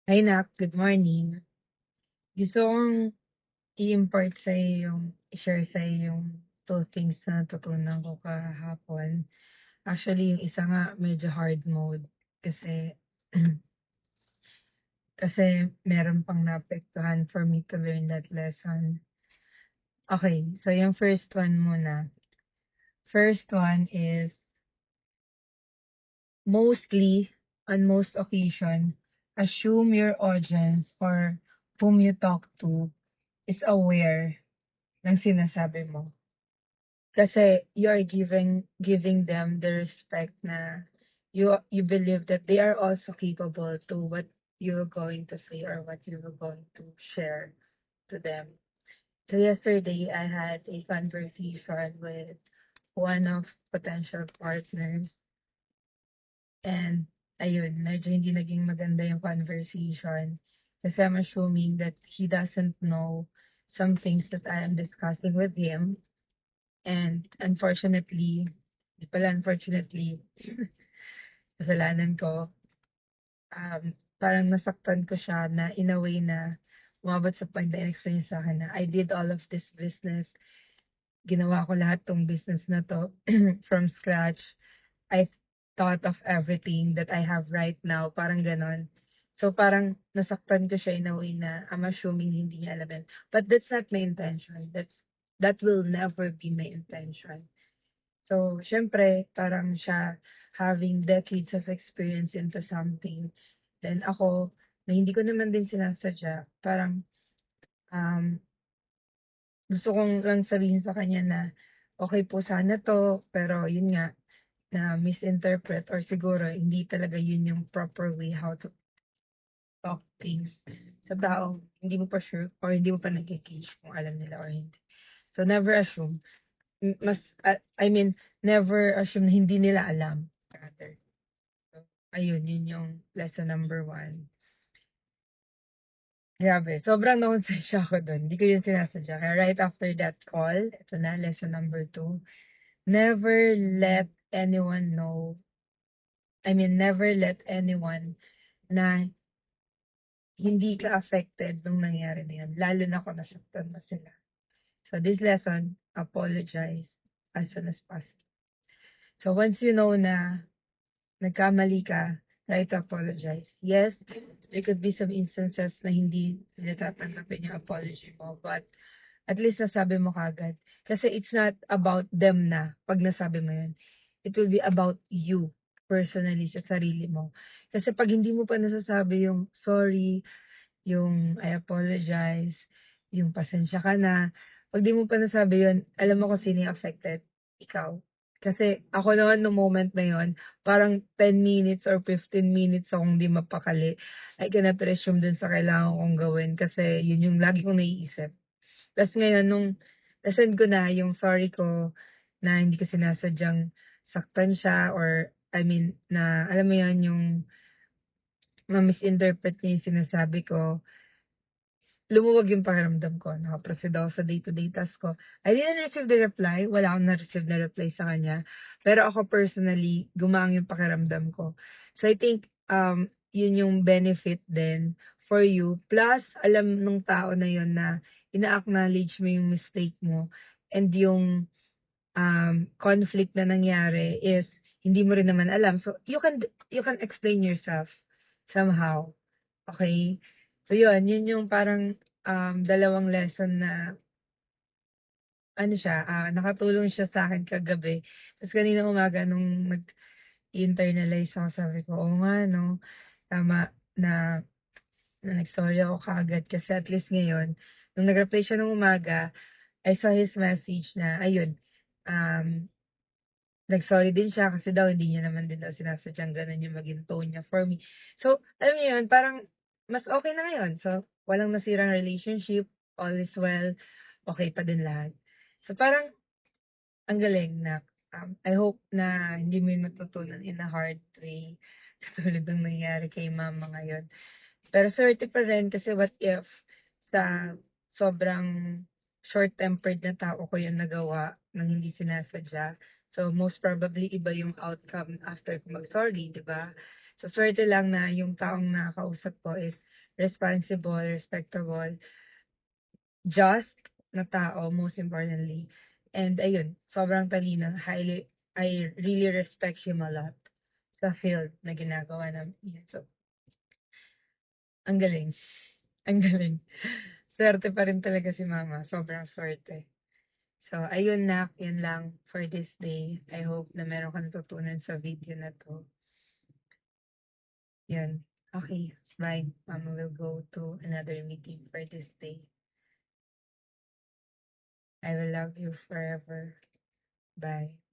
Hi Nak, good morning. Gusto kong i-impart sa'yo i-share sa'yo yung two things na natutunan ko kahapon. Actually, yung isa nga medyo hard mode kasi kasi meron pang naapektuhan for me to learn that lesson. Okay, so yung first one muna. First one is mostly, on most occasion, assume your audience or whom you talk to is aware ng sinasabi mo. Kasi you are giving them the respect na you believe that they are also capable to what you're going to say or what you're going to share to them. So yesterday I had a conversation with one of potential partners and ayun, medyo hindi naging maganda yung conversation kasi I'm assuming that he doesn't know some things that I am discussing with him. And unfortunately, di pala unfortunately, kasalanan ko, parang nasaktan ko siya na in a way na umabot sa point na in-explain niya sa'kin na I did all of this business. Ginawa ko lahat tong business na 'to from scratch. I thought of everything that I have right now, parang gano'n. So, parang nasaktan ko siya in a way na I'm assuming hindi niya alam yun. But that's not my intention. That will never be my intention. So, siyempre, parang siya having decades of experience into something. Then ako, na hindi ko naman din sinasadya, parang um, gusto kong lang sabihin sa kanya na okay po sana to, pero yun nga, na misinterpret or siguro hindi talaga yun yung proper way how to talk things sa taong hindi mo pa sure or hindi mo pa nag-gauge kung alam nila or hindi. So, never assume. I mean, never assume na hindi nila alam. Rather. So, ayun, yun yung lesson number 1. Grabe, sobrang nakonsensya ako dun. Hindi ko yun sinasadya. Kaya right after that call, ito na, lesson number 2. Never let anyone know, never let anyone na hindi ka affected nung nangyari na yun. Lalo na kung nasaktan mo sila. So this lesson, apologize as soon as possible. So once you know na nagkamali ka, try to apologize. Yes, there could be some instances na hindi nila tatanggapin yung apology mo, but at least nasabi mo kagad. Kasi it's not about them na pag nasabi mo yun. It will be about you personally sa sarili mo. Kasi pag hindi mo pa nasasabi yung sorry, yung I apologize, yung pasensya ka na, pag di mo pa nasabi yun, alam mo kung sino yung affected? Ikaw. Kasi ako naman nung moment na yun, parang 10 minutes or 15 minutes akong di mapakali. I cannot resume dun sa kailangan kong gawin kasi yun yung lagi kong naiisip. Tapos ngayon, nung nasend ko na yung sorry ko na hindi ko sinasadyang saktan siya or na alam mo yun, yung ma-misinterpret niya yung sinasabi ko, lumuwag yung pakiramdam ko. Naka-proceed ako sa day-to-day task ko. I didn't receive the reply. Wala akong na-receive na reply sa kanya. Pero ako personally, gumaang yung pakiramdam ko. So I think, yun yung benefit din for you. Plus, alam nung tao na yun na ina-acknowledge mo yung mistake mo and yung conflict na nangyari is hindi mo rin naman alam. So, you can explain yourself somehow. Okay? So, yun yung parang dalawang lesson na ano siya, nakatulong siya sa akin kagabi. Tapos kanina umaga nung nag-internalize ako, sabi ko, oo nga, no, tama na nag-sorry ako kaagad kasi at least ngayon, nung nag-reply siya nung umaga, I saw his message na, ayun, um, nag-sorry din siya kasi daw hindi niya naman din daw sinasadyang gano'n yung maging tone niya for me. So, alam niyo yun, parang mas okay na ngayon. So, walang nasirang relationship, all is well, okay pa din lahat. So, parang ang galing na, I hope na hindi mo yun matutunan in a hard way katulad ng nangyari kay mama ngayon. Pero swerte pa rin kasi what if sa sobrang short-tempered na tao ko yung nagawa ng hindi sinasadya. So, most probably, iba yung outcome after ko mag-sorry, di ba? So, swerte lang na yung taong nakakausap ko is responsible, respectable, just na tao, most importantly. And ayun, sobrang talino. I really respect him a lot sa field na ginagawa namin niya. So, ang galing. Ang galing. Swerte pa rin talaga si mama. Sobrang swerte. So, ayun na, yun lang for this day. I hope na meron kang natutunan sa video na to. Yun. Okay, bye. Mama will go to another meeting for this day. I will love you forever. Bye.